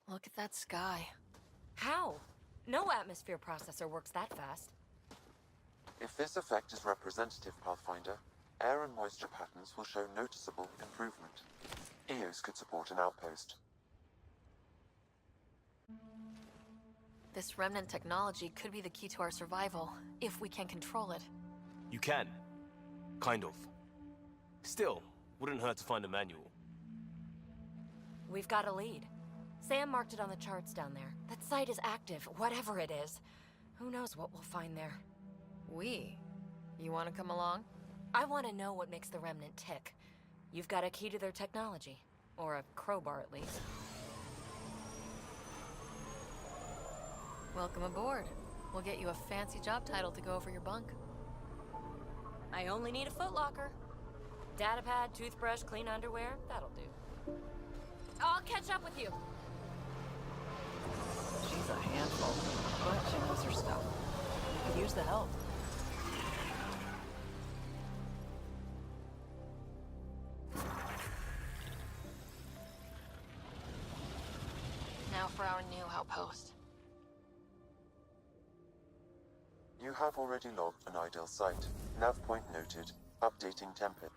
Look at that sky. How? No atmosphere processor works that fast. If this effect is representative, Pathfinder, air and moisture patterns will show noticeable improvement. EOS could support an outpost. This remnant technology could be the key to our survival, if we can control it. You can. Kind of. Still, wouldn't hurt to find a manual. We've got a lead. Sam marked it on the charts down there. That site is active, whatever it is. Who knows what we'll find there. You want to come along? I want to know what makes the Remnant tick. You've got a key to their technology. Or a crowbar, at least. Welcome aboard. We'll get you a fancy job title to go over your bunk. I only need a footlocker. Datapad, toothbrush, clean underwear, that'll do. I'll catch up with you. She's a handful, but she knows her stuff. We could use the help. Now for our new outpost. You have already logged an ideal site. Nav point noted. Updating template.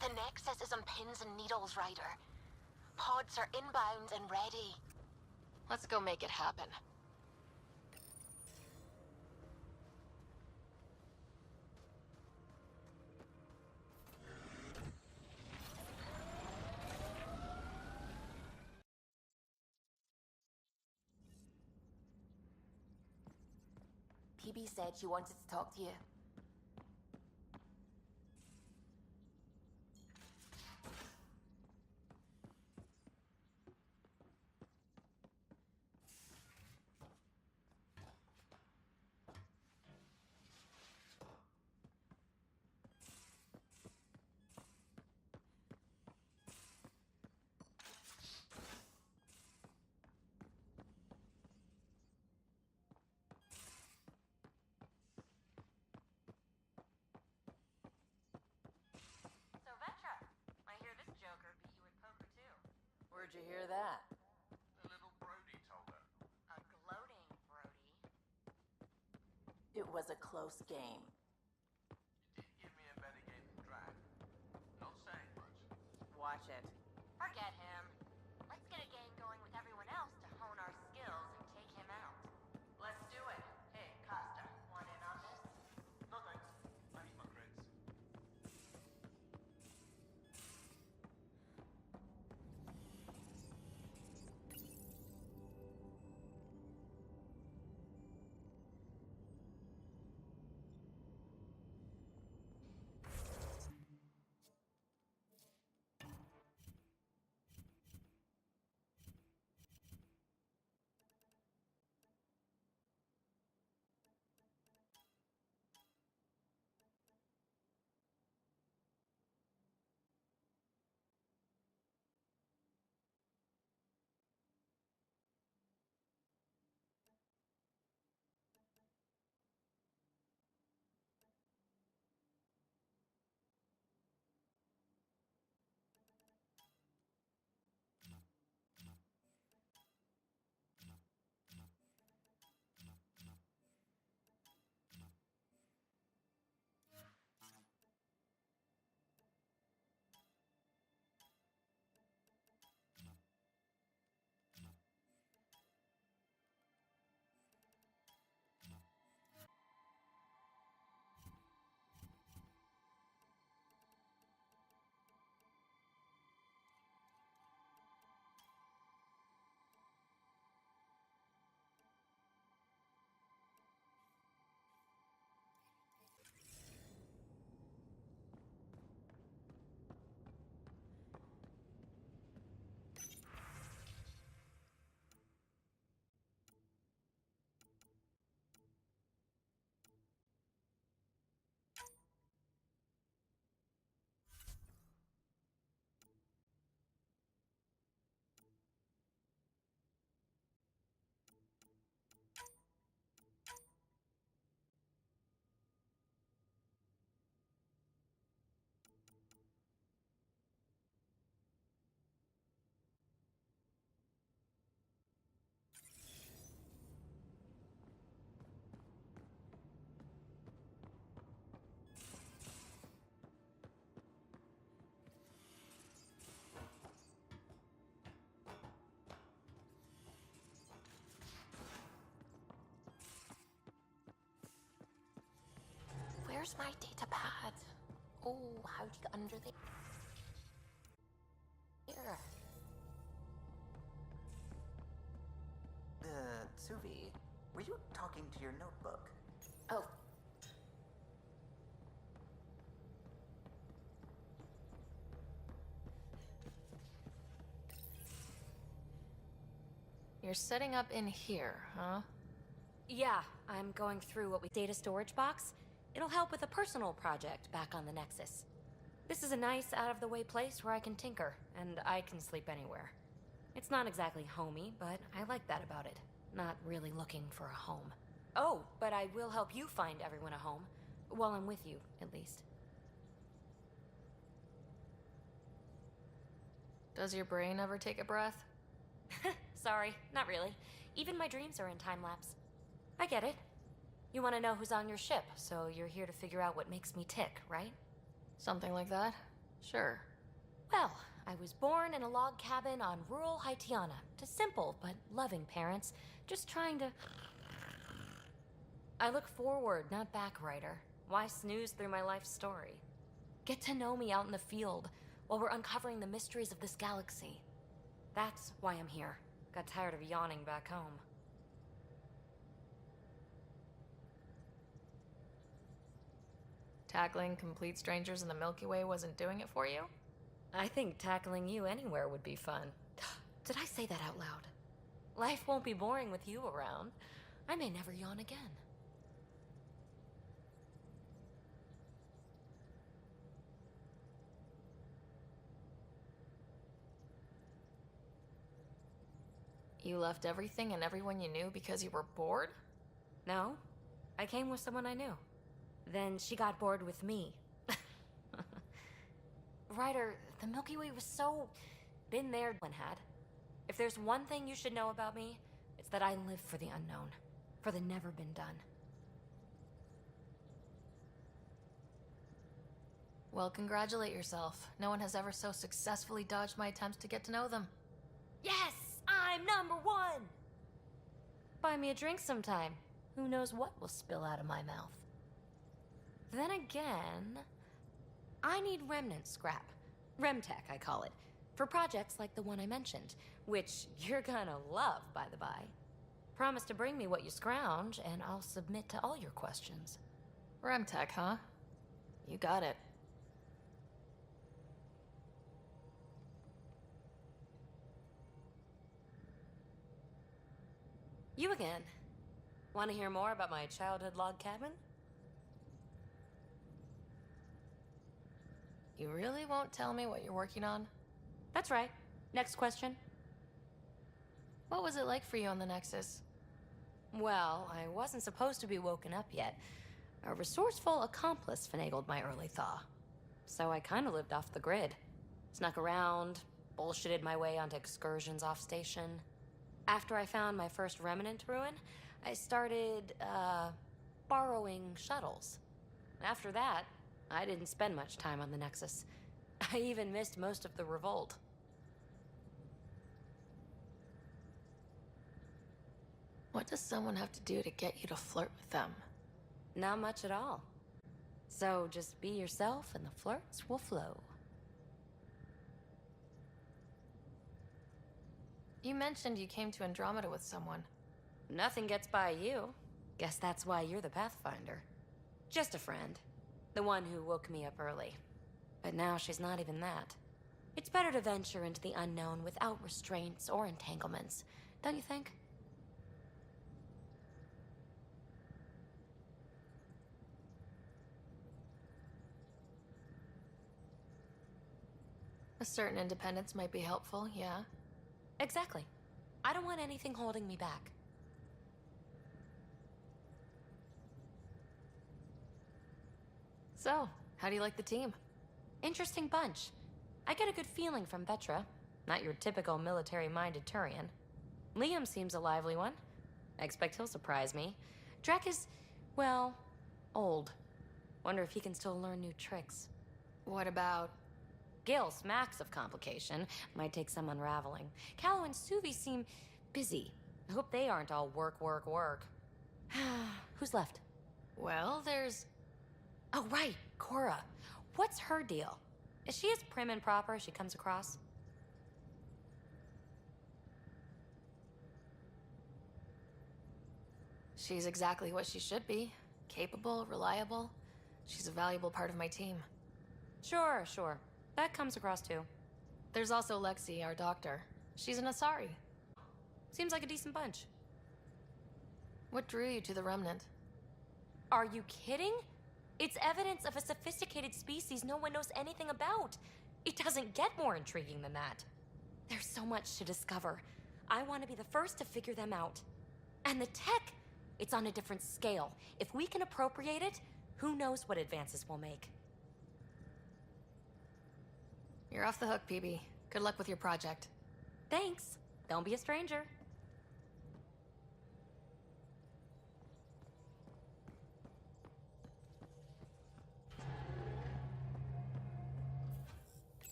The Nexus is on pins and needles, Ryder. Pods are inbound and ready. Let's go make it happen. PB said she wanted to talk to you. Where'd you hear that? The little Brody told her. A gloating Brody. It was a close game. You did give me a better game than Drag. Not saying much. Watch it. Forget him. Let's get a game going with everyone else to hone our skills and take him out. Let's do it. Hey, Costa, want in on this? No thanks. I need my creds. Where's my data pad? Oh, how'd you get under there? Here. Suvi, were you talking to your notebook? Oh. You're setting up in here, huh? Yeah, I'm going through what we data storage box. It'll help with a personal project back on the Nexus. This is a nice, out-of-the-way place where I can tinker, and I can sleep anywhere. It's not exactly homey, but I like that about it. Not really looking for a home. Oh, but I will help you find everyone a home. While I'm with you, at least. Does your brain ever take a breath? Sorry, not really. Even my dreams are in time-lapse. I get it. You want to know who's on your ship, so you're here to figure out what makes me tick, right? Something like that? Sure. Well, I was born in a log cabin on rural Haitiana to simple but loving parents, just trying to... I look forward, not back, writer. Why snooze through my life story? Get to know me out in the field while we're uncovering the mysteries of this galaxy. That's why I'm here. Got tired of yawning back home. Tackling complete strangers in the Milky Way wasn't doing it for you? I think tackling you anywhere would be fun. Did I say that out loud? Life won't be boring with you around. I may never yawn again. You left everything and everyone you knew because you were bored? No, I came with someone I knew. Then she got bored with me. Ryder, the Milky Way was so... been there one had. If there's one thing you should know about me, it's that I live for the unknown. For the never been done. Well, congratulate yourself. No one has ever so successfully dodged my attempts to get to know them. Yes! I'm #1! Buy me a drink sometime. Who knows what will spill out of my mouth. Then again... I need remnant scrap. Remtech, I call it. For projects like the one I mentioned. Which you're gonna love, by the by. Promise to bring me what you scrounge, and I'll submit to all your questions. Remtech, huh? You got it. You again. Want to hear more about my childhood log cabin? You really won't tell me what you're working on? That's right. Next question. What was it like for you on the Nexus? Well, I wasn't supposed to be woken up yet. A resourceful accomplice finagled my early thaw. So I kinda lived off the grid. Snuck around, bullshitted my way onto excursions off station. After I found my first remnant ruin, I started, borrowing shuttles. After that, I didn't spend much time on the Nexus. I even missed most of the revolt. What does someone have to do to get you to flirt with them? Not much at all. So just be yourself and the flirts will flow. You mentioned you came to Andromeda with someone. Nothing gets by you. Guess that's why you're the Pathfinder. Just a friend. The one who woke me up early. But now she's not even that. It's better to venture into the unknown without restraints or entanglements, don't you think? A certain independence might be helpful, yeah. Exactly. I don't want anything holding me back. So, how do you like the team? Interesting bunch. I get a good feeling from Vetra. Not your typical military-minded Turian. Liam seems a lively one. I expect he'll surprise me. Drek is, well, old. Wonder if he can still learn new tricks. What about... Gil smacks of complication. Might take some unraveling. Callow and Suvi seem busy. I hope they aren't all work, work, work. Who's left? Well, there's... Oh, right, Cora. What's her deal? Is she as prim and proper as she comes across? She's exactly what she should be. Capable, reliable. She's a valuable part of my team. Sure, sure. That comes across too. There's also Lexi, our doctor. She's an Asari. Seems like a decent bunch. What drew you to the Remnant? Are you kidding? It's evidence of a sophisticated species no one knows anything about. It doesn't get more intriguing than that. There's so much to discover. I want to be the first to figure them out. And the tech, it's on a different scale. If we can appropriate it, who knows what advances we'll make. You're off the hook, PB. Good luck with your project. Thanks. Don't be a stranger.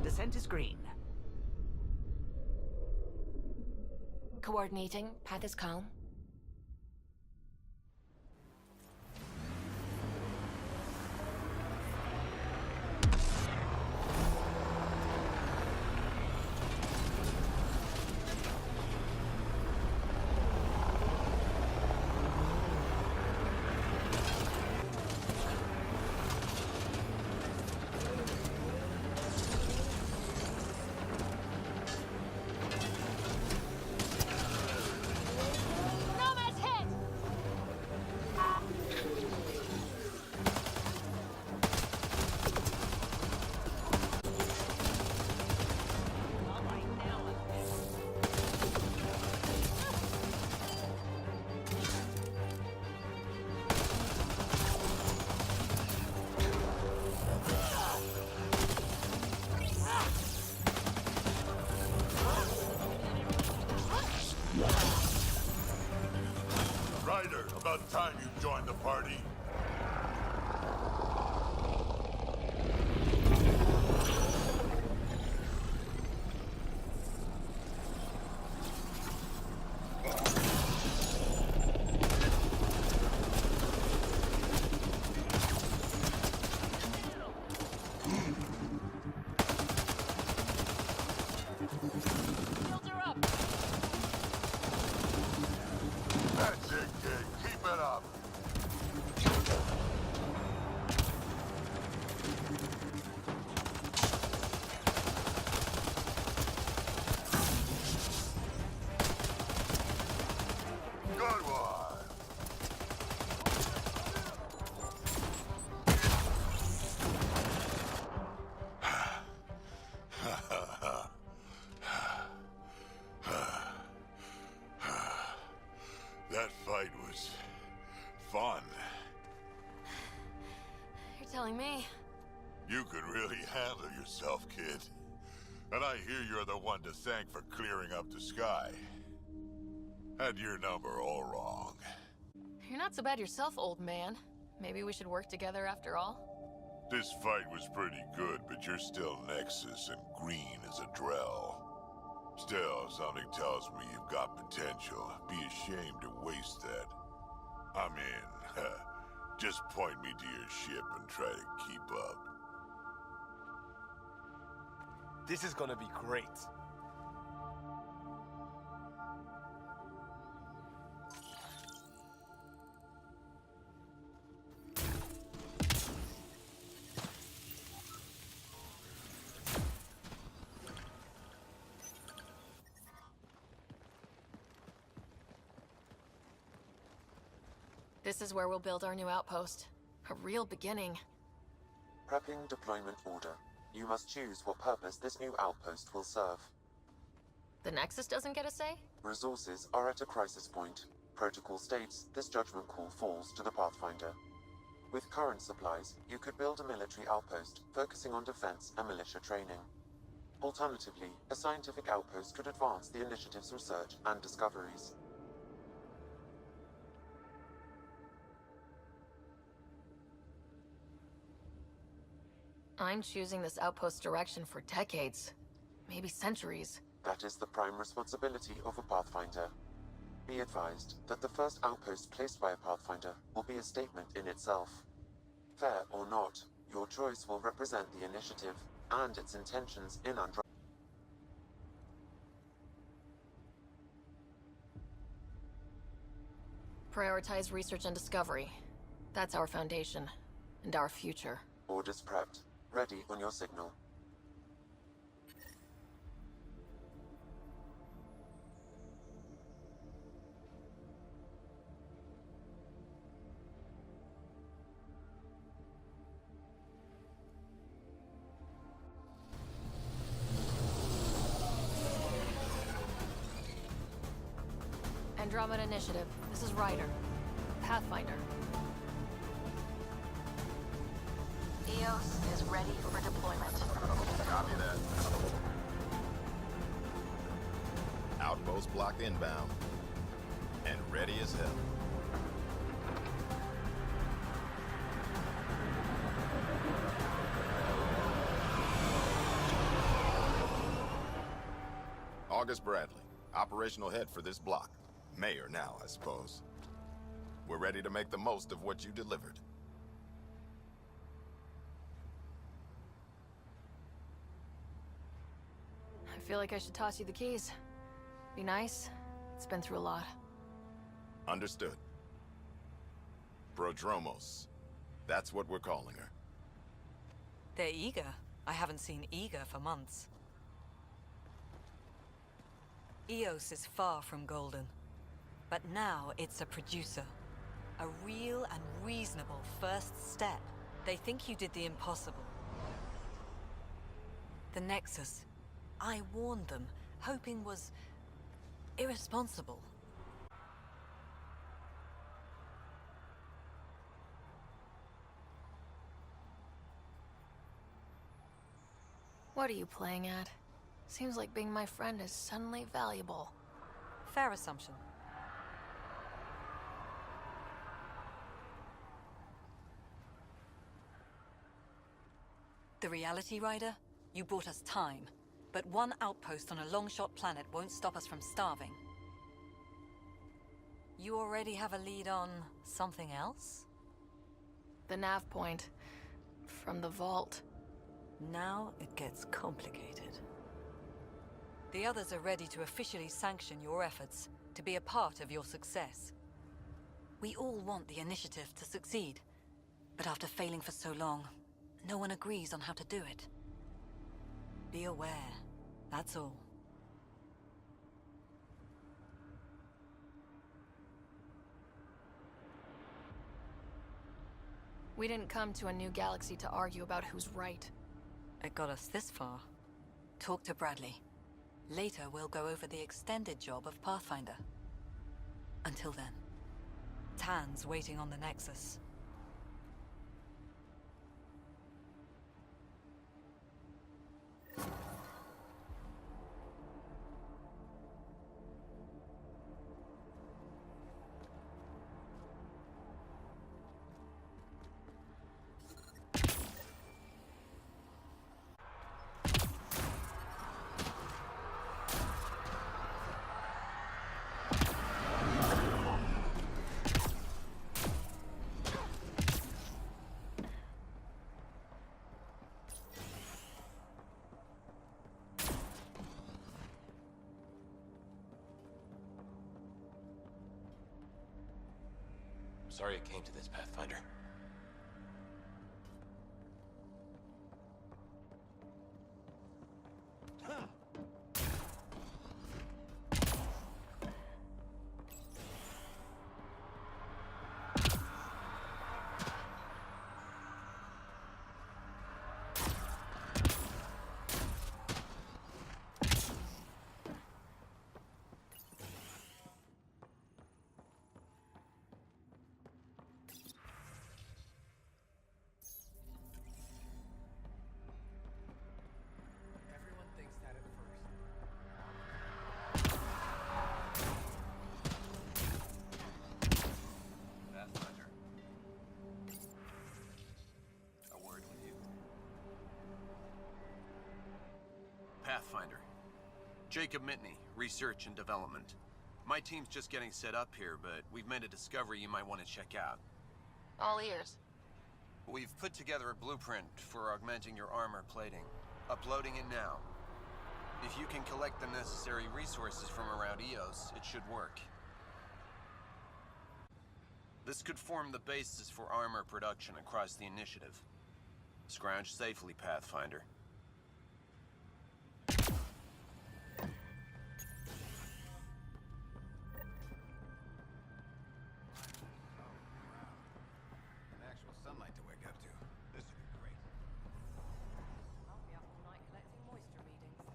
Descent is green. Coordinating. Path is calm. Ryder, about time you joined the party. That's it, kid. Keep it up. Good one. That fight was fun. You're telling me. You could really handle yourself, kid. And I hear you're the one to thank for clearing up the sky. Had your number all wrong. You're not so bad yourself, old man. Maybe we should work together after all? This fight was pretty good, but you're still Nexus and green as a Drell. Still, something tells me you've got potential. Be ashamed to waste that. I'm in. Just point me to your ship and try to keep up. This is gonna be great. This is where we'll build our new outpost. A real beginning. Prepping deployment order. You must choose what purpose this new outpost will serve. The Nexus doesn't get a say? Resources are at a crisis point. Protocol states this judgment call falls to the Pathfinder. With current supplies, you could build a military outpost focusing on defense and militia training. Alternatively, a scientific outpost could advance the initiative's research and discoveries. I'm choosing this outpost's direction for decades. Maybe centuries. That is the prime responsibility of a Pathfinder. Be advised that the first outpost placed by a Pathfinder will be a statement in itself. Fair or not, your choice will represent the initiative and its intentions in Andromeda. Prioritize research and discovery. That's our foundation. And our future. Orders prepped. Ready on your signal. Andromeda Initiative. This is Ryder. Pathfinder. EOS is ready for deployment. Copy that. Outpost block inbound. And ready as hell. August Bradley, operational head for this block. Mayor now, I suppose. We're ready to make the most of what you delivered. I feel like I should toss you the keys. Be nice. It's been through a lot. Understood. Prodromos. That's what we're calling her. They're eager. I haven't seen eager for months. EOS is far from golden. But now it's a producer. A real and reasonable first step. They think you did the impossible. The Nexus. I warned them, hoping was irresponsible. What are you playing at? Seems like being my friend is suddenly valuable. Fair assumption. The reality, Ryder? You brought us time. But one outpost on a long-shot planet won't stop us from starving. You already have a lead on something else? The nav point. From the vault. Now it gets complicated. The others are ready to officially sanction your efforts, to be a part of your success. We all want the initiative to succeed. But after failing for so long, no one agrees on how to do it. Be aware, that's all. We didn't come to a new galaxy to argue about who's right. It got us this far. Talk to Bradley. Later, we'll go over the extended job of Pathfinder. Until then, Tan's waiting on the Nexus. Sorry it came to this, Pathfinder. Pathfinder. Jacob Mitney, Research and Development. My team's just getting set up here, but we've made a discovery you might want to check out. All ears. We've put together a blueprint for augmenting your armor plating. Uploading it now. If you can collect the necessary resources from around EOS, it should work. This could form the basis for armor production across the initiative. Scrounge safely, Pathfinder. An actual sunlight to wake up to. This would be great. I'll be up all night collecting moisture readings.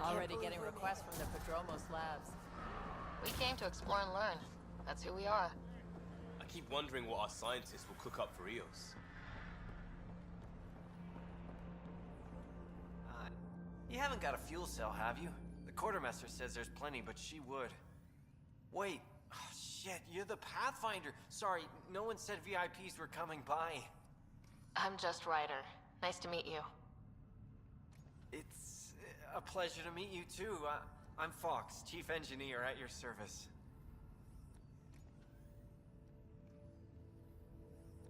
Already getting requests from the Prodromos labs. We came to explore and learn. That's who we are. I keep wondering what our scientists will cook up for EOS. You haven't got a fuel cell, have you? The quartermaster says there's plenty, but she would. Wait. Oh, shit, you're the Pathfinder. Sorry, no one said VIPs were coming by. I'm just Ryder. Nice to meet you. It's a pleasure to meet you, too. I'm Fox, Chief Engineer at your service.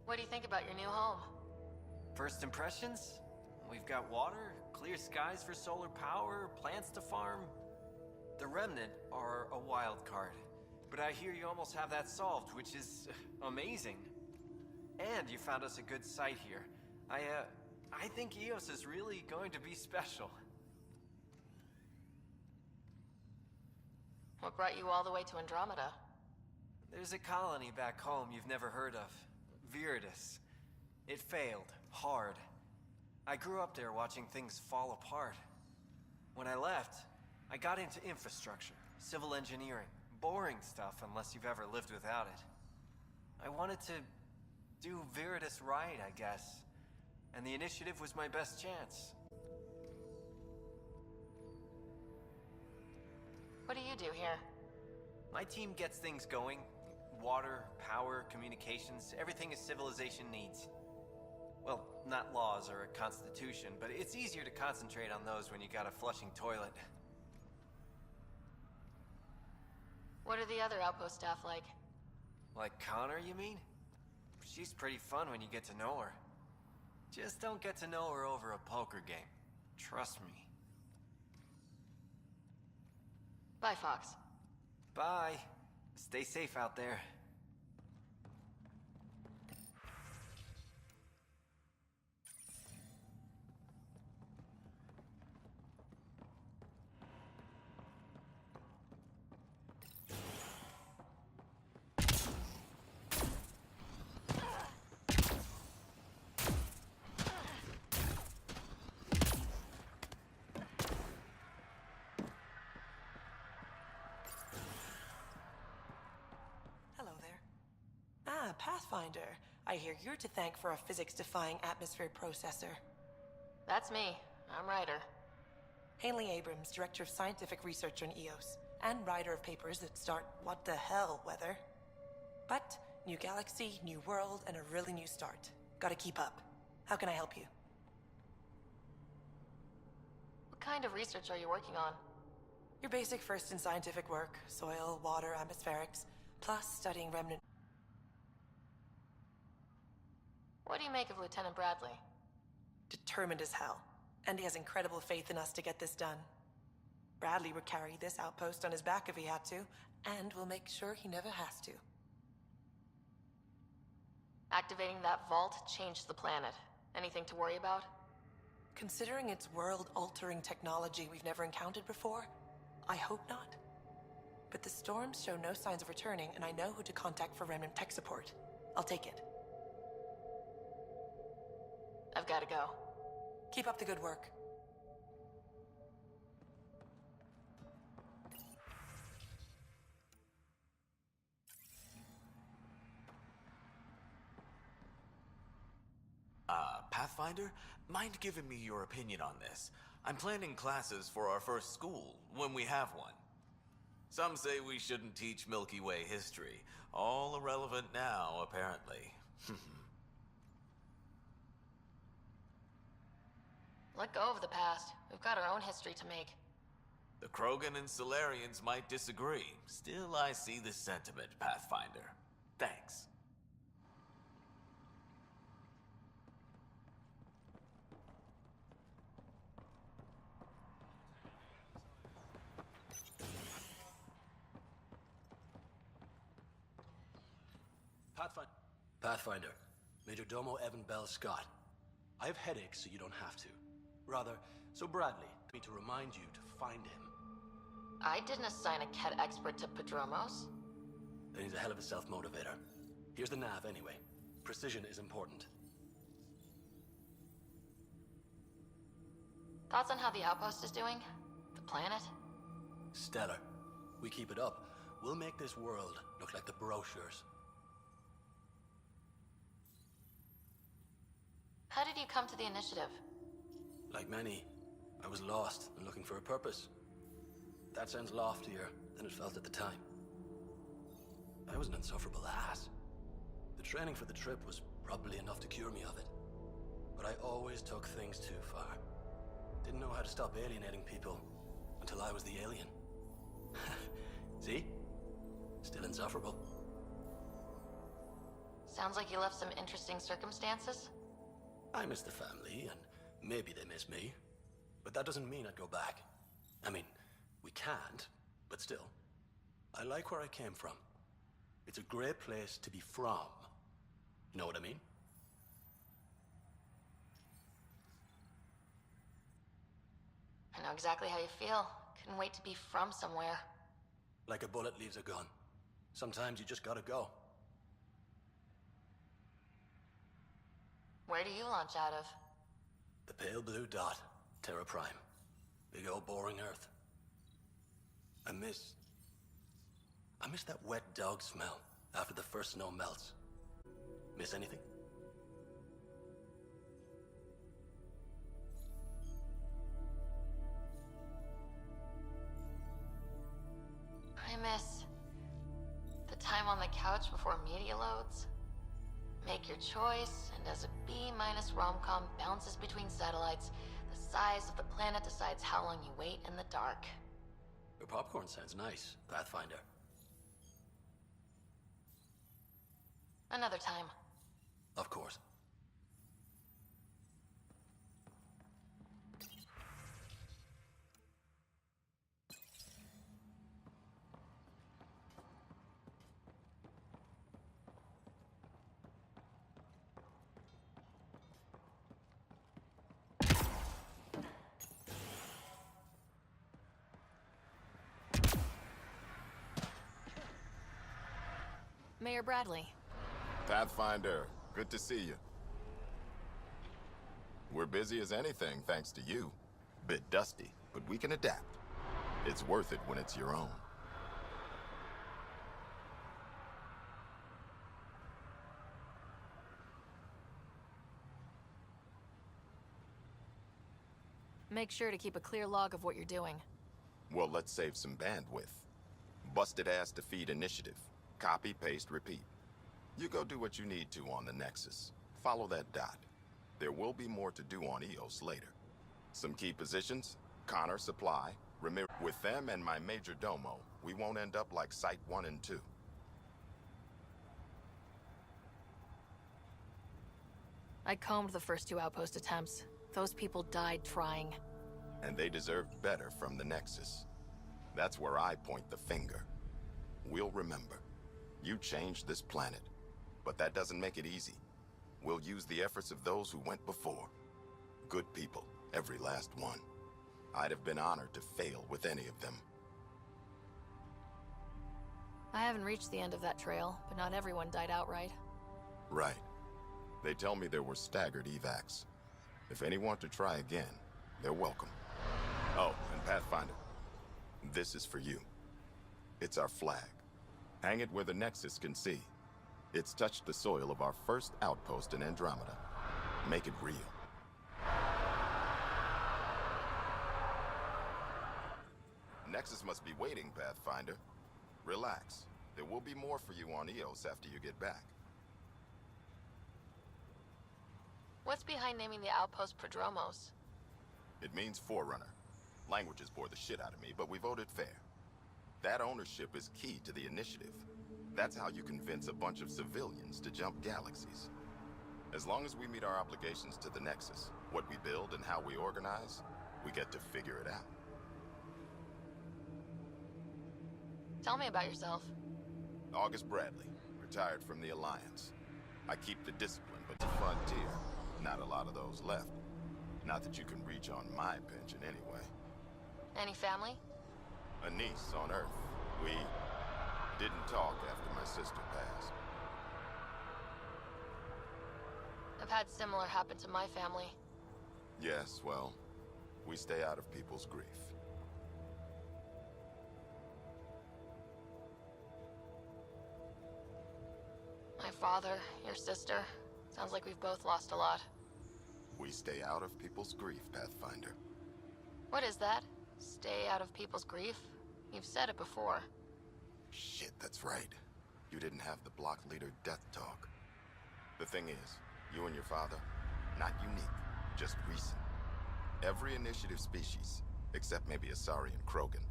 What do you think about your new home? First impressions? We've got water, clear skies for solar power, plants to farm. The Remnant are a wild card, but I hear you almost have that solved, which is amazing. And you found us a good site here. I think EOS is really going to be special. What brought you all the way to Andromeda? There's a colony back home you've never heard of. Viridis. It failed. Hard. I grew up there watching things fall apart. When I left, I got into infrastructure, civil engineering. Boring stuff unless you've ever lived without it. I wanted to do Viridis right, I guess. And the initiative was my best chance. What do you do here? My team gets things going. Water, power, communications, everything a civilization needs. Well, not laws or a constitution, but it's easier to concentrate on those when you got a flushing toilet. What are the other outpost staff like? Like Connor, you mean? She's pretty fun when you get to know her. Just don't get to know her over a poker game. Trust me. Bye, Fox. Bye. Stay safe out there. Pathfinder. I hear you're to thank for a physics-defying atmosphere processor. That's me. I'm Ryder. Haley Abrams, Director of Scientific Research on EOS, and writer of papers that start what the hell weather. But new galaxy, new world, and a really new start. Gotta keep up. How can I help you? What kind of research are you working on? Your basic first in scientific work, soil, water, atmospherics, plus studying remnant. What do you make of Lieutenant Bradley? Determined as hell. And he has incredible faith in us to get this done. Bradley would carry this outpost on his back if he had to, and we'll make sure he never has to. Activating that vault changed the planet. Anything to worry about? Considering it's world-altering technology we've never encountered before, I hope not. But the storms show no signs of returning, and I know who to contact for remnant tech support. I'll take it. I've gotta go. Keep up the good work. Pathfinder, mind giving me your opinion on this? I'm planning classes for our first school, when we have one. Some say we shouldn't teach Milky Way history. All irrelevant now, apparently. Let go of the past. We've got our own history to make. The Krogan and Solarians might disagree. Still, I see the sentiment, Pathfinder. Thanks. Pathfinder, Major Domo Evan Bell Scott. I have headaches, so you don't have to. Rather, so Bradley, me to remind you to find him. I didn't assign a Ket expert to Padromos. Then he's a hell of a self-motivator. Here's the nav anyway. Precision is important. Thoughts on how the outpost is doing? The planet? Stellar. We keep it up, we'll make this world look like the brochures. How did you come to the initiative? Like many, I was lost and looking for a purpose. That sounds loftier than it felt at the time. I was an insufferable ass. The training for the trip was probably enough to cure me of it. But I always took things too far. Didn't know how to stop alienating people until I was the alien. See? Still insufferable. Sounds like you left some interesting circumstances. I miss the family, and maybe they miss me. But that doesn't mean I'd go back. I mean, we can't, but still. I like where I came from. It's a great place to be from. You know what I mean? I know exactly how you feel. Couldn't wait to be from somewhere. Like a bullet leaves a gun. Sometimes you just gotta go. Where do you launch out of? The pale blue dot, Terra Prime. Big old boring Earth. I miss that wet dog smell after the first snow melts. Miss anything? I miss the time on the couch before media loads. Make your choice, and as a B- rom-com bounces between satellites, the size of the planet decides how long you wait in the dark. Your popcorn sounds nice, Pathfinder. Another time. Of course. Mayor Bradley. Pathfinder, good to see you. We're busy as anything, thanks to you. Bit dusty, but we can adapt. It's worth it when it's your own. Make sure to keep a clear log of what you're doing. Well, let's save some bandwidth. Busted ass defeat initiative. Copy, paste, repeat. You go do what you need to on the Nexus. Follow that dot. There will be more to do on Eos later. Some key positions, Connor Supply, Ramirez. With them and my Major Domo, we won't end up like Site 1 and 2. I combed the first 2 outpost attempts. Those people died trying. And they deserved better from the Nexus. That's where I point the finger. We'll remember. You changed this planet. But that doesn't make it easy. We'll use the efforts of those who went before. Good people, every last one. I'd have been honored to fail with any of them. I haven't reached the end of that trail, but not everyone died outright. Right. They tell me there were staggered evacs. If any want to try again, they're welcome. Oh, and Pathfinder, this is for you. It's our flag. Hang it where the Nexus can see. It's touched the soil of our first outpost in Andromeda. Make it real. Nexus must be waiting, Pathfinder. Relax. There will be more for you on Eos after you get back. What's behind naming the outpost Prodromos? It means Forerunner. Languages bore the shit out of me, but we voted fair. That ownership is key to the initiative. That's how you convince a bunch of civilians to jump galaxies. As long as we meet our obligations to the Nexus, what we build and how we organize, we get to figure it out. Tell me about yourself. August Bradley, retired from the Alliance. I keep the discipline, but the frontier, not a lot of those left. Not that you can reach on my pension anyway. Any family? A niece on Earth. We didn't talk after my sister passed. I've had similar happen to my family. Yes, well, we stay out of people's grief. My father, your sister. Sounds like we've both lost a lot. We stay out of people's grief, Pathfinder. What is that? Stay out of people's grief? You've said it before. Shit, that's right. You didn't have the block leader death talk. The thing is, you and your father, not unique, just recent. Every initiative species, except maybe Asari and Krogan,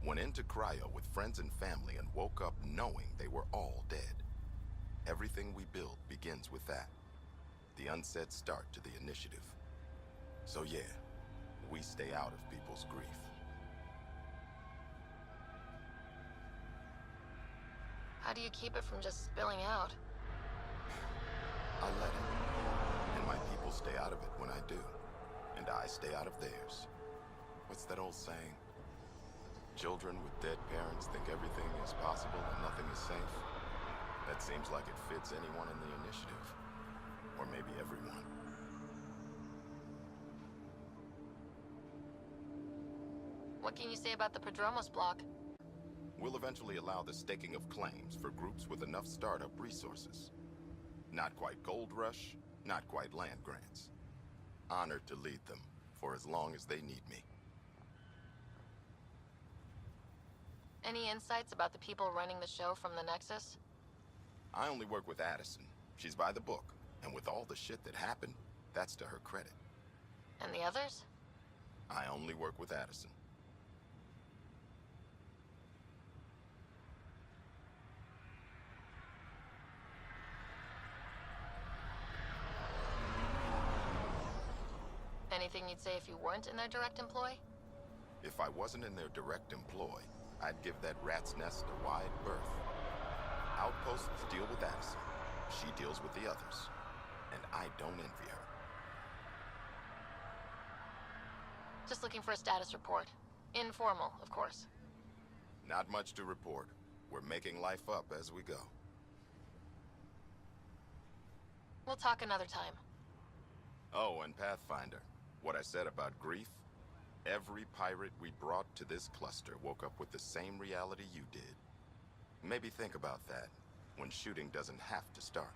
went into cryo with friends and family and woke up knowing they were all dead. Everything we build begins with that. The unsaid start to the initiative. So yeah, we stay out of people's grief. How do you keep it from just spilling out? I let it. And my people stay out of it when I do. And I stay out of theirs. What's that old saying? Children with dead parents think everything is possible and nothing is safe. That seems like it fits anyone in the initiative. Or maybe everyone. What can you say about the Prodromos block? We'll eventually allow the staking of claims for groups with enough startup resources. Not quite gold rush, not quite land grants. Honored to lead them for as long as they need me. Any insights about the people running the show from the Nexus? I only work with Addison. She's by the book. And with all the shit that happened, that's to her credit. And the others? I only work with Addison. Anything you'd say if you weren't in their direct employ? If I wasn't in their direct employ, I'd give that rat's nest a wide berth. Outposts deal with Addison. She deals with the others. And I don't envy her. Just looking for a status report. Informal, of course. Not much to report. We're making life up as we go. We'll talk another time. Oh, and Pathfinder, what I said about grief? Every pirate we brought to this cluster woke up with the same reality you did. Maybe think about that when shooting doesn't have to start.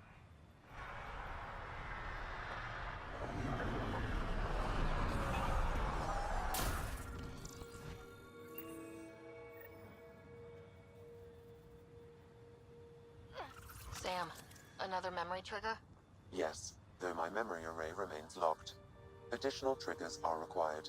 Sam, a Another memory trigger? Yes, though my memory array remains locked. Additional triggers are required.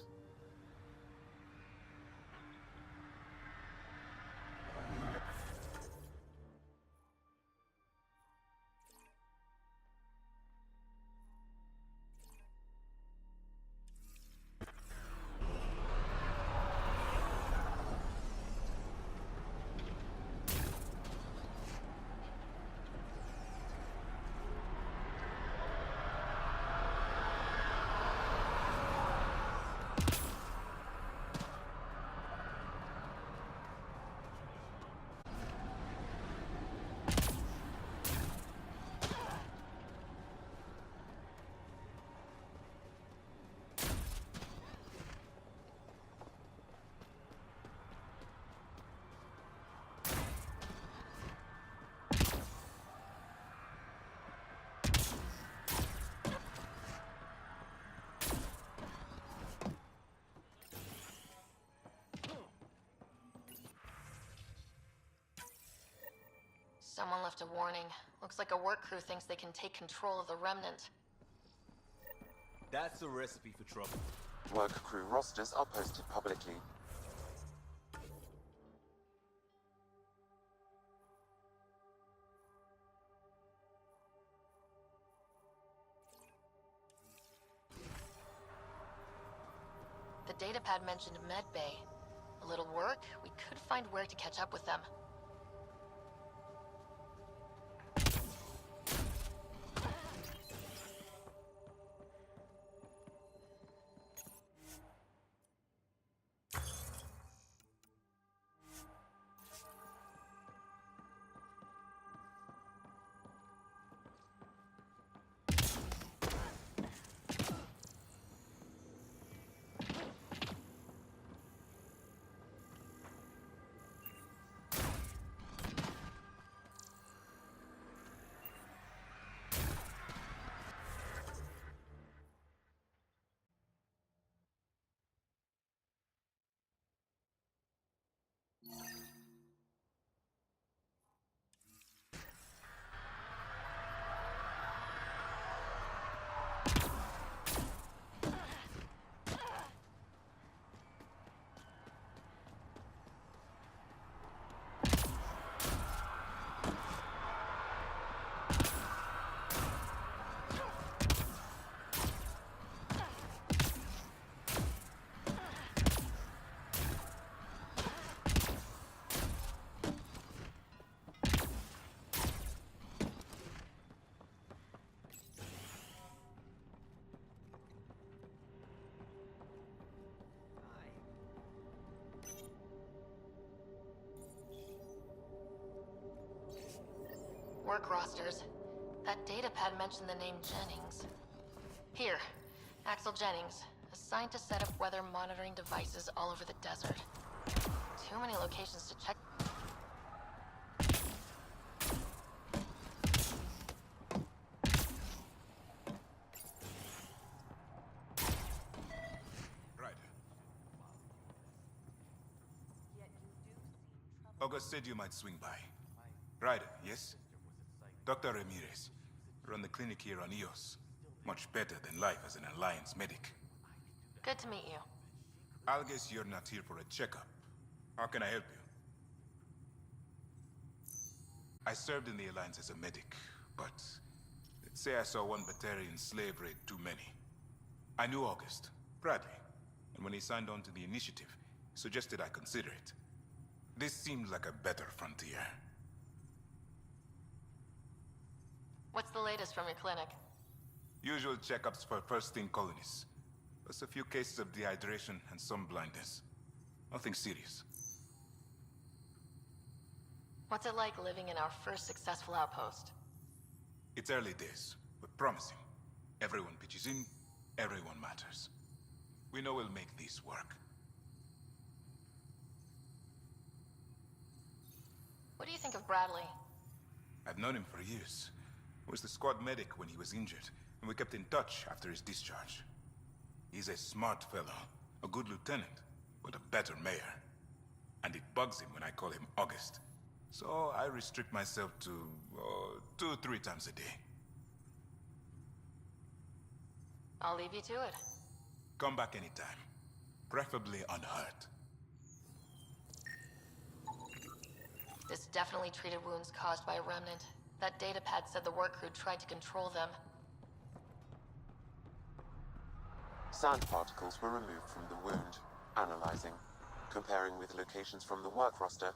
Someone left a warning. Looks like a work crew thinks they can take control of the Remnant. That's a recipe for trouble. Work crew rosters are posted publicly. The datapad mentioned Med Bay. A little work, we could find where to catch up with them. Work rosters. That datapad mentioned the name Jennings. Here, Axel Jennings, assigned to set up weather monitoring devices all over the desert. Too many locations to check. Right. August said you might swing by. Ryder, yes? Dr. Ramirez. Run the clinic here on Eos. Much better than life as an Alliance medic. Good to meet you. I'll guess you're not here for a checkup. How can I help you? I served in the Alliance as a medic, but let's say I saw one Batarian slave raid too many. I knew August, Bradley, and when he signed on to the initiative, he suggested I consider it. This seemed like a better frontier. What's the latest from your clinic? Usual checkups for first-in colonists. Plus a few cases of dehydration and some blindness. Nothing serious. What's it like living in our first successful outpost? It's early days, but promising. Everyone pitches in, everyone matters. We know we'll make this work. What do you think of Bradley? I've known him for years. He was the squad medic when he was injured, and we kept in touch after his discharge. He's a smart fellow, a good lieutenant, but a better mayor. And it bugs him when I call him August. So I restrict myself to, 2 or 3 times a day. I'll leave you to it. Come back anytime. Preferably unhurt. This definitely treated wounds caused by a remnant. That datapad said the work crew tried to control them. Sand particles were removed from the wound. Analyzing. Comparing with locations from the work roster.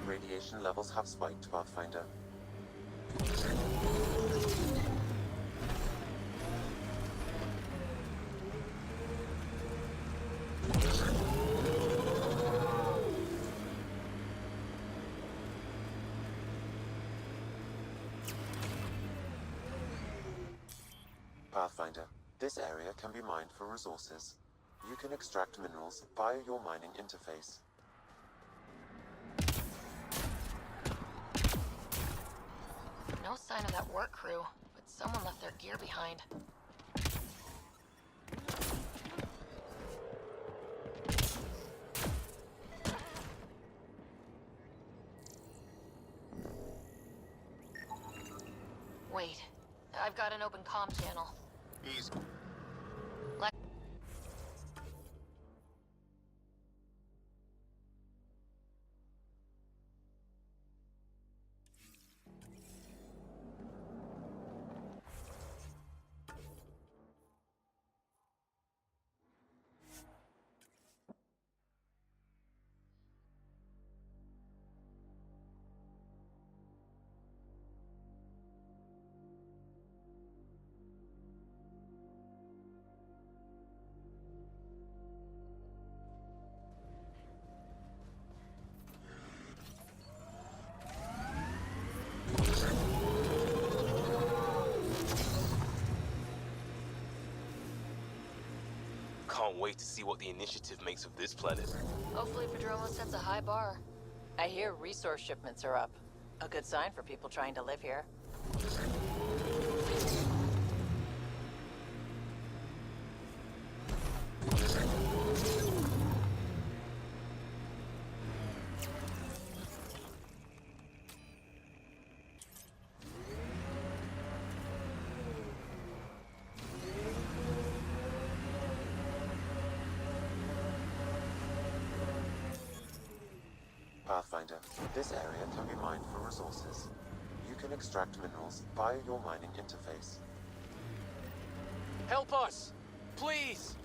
Radiation levels have spiked, Pathfinder. Pathfinder, this area can be mined for resources. You can extract minerals via your mining interface. No sign of that work crew, but someone left their gear behind. Wait, I've got an open comm channel. Easy. Can't wait to see what the initiative makes of this planet. Hopefully Padromo sets a high bar. I hear resource shipments are up. A good sign for people trying to live here. Pathfinder, this area can be mined for resources. You can extract minerals via your mining interface. Help us! Please!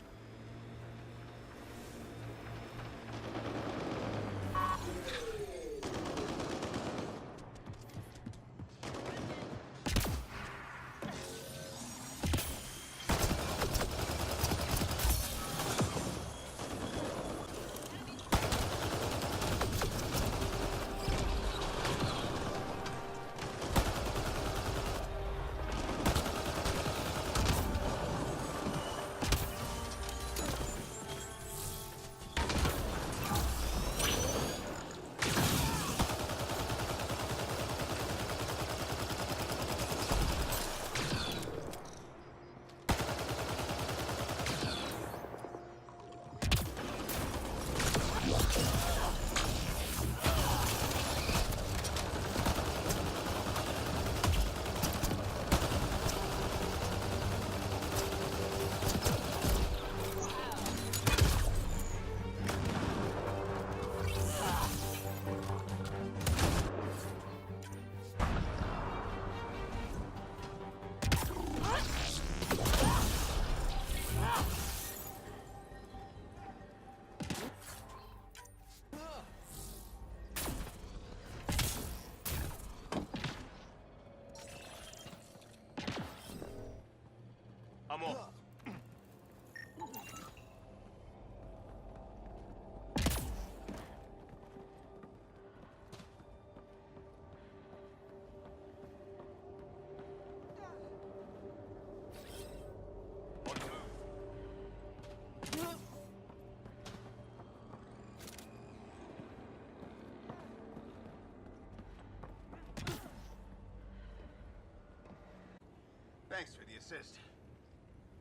Thanks for the assist.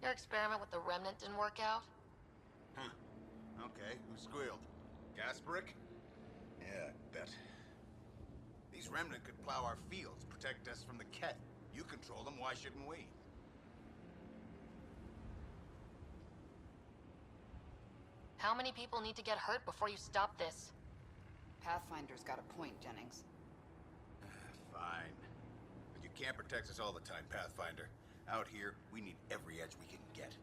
Your experiment with the remnant didn't work out? Huh. Okay, who squealed? Gasparic? Yeah, bet. These remnant could plow our fields, protect us from the Ket. You control them, why shouldn't we? How many people need to get hurt before you stop this? Pathfinder's got a point, Jennings. Fine. But you can't protect us all the time, Pathfinder. Out here, we need every edge we can get.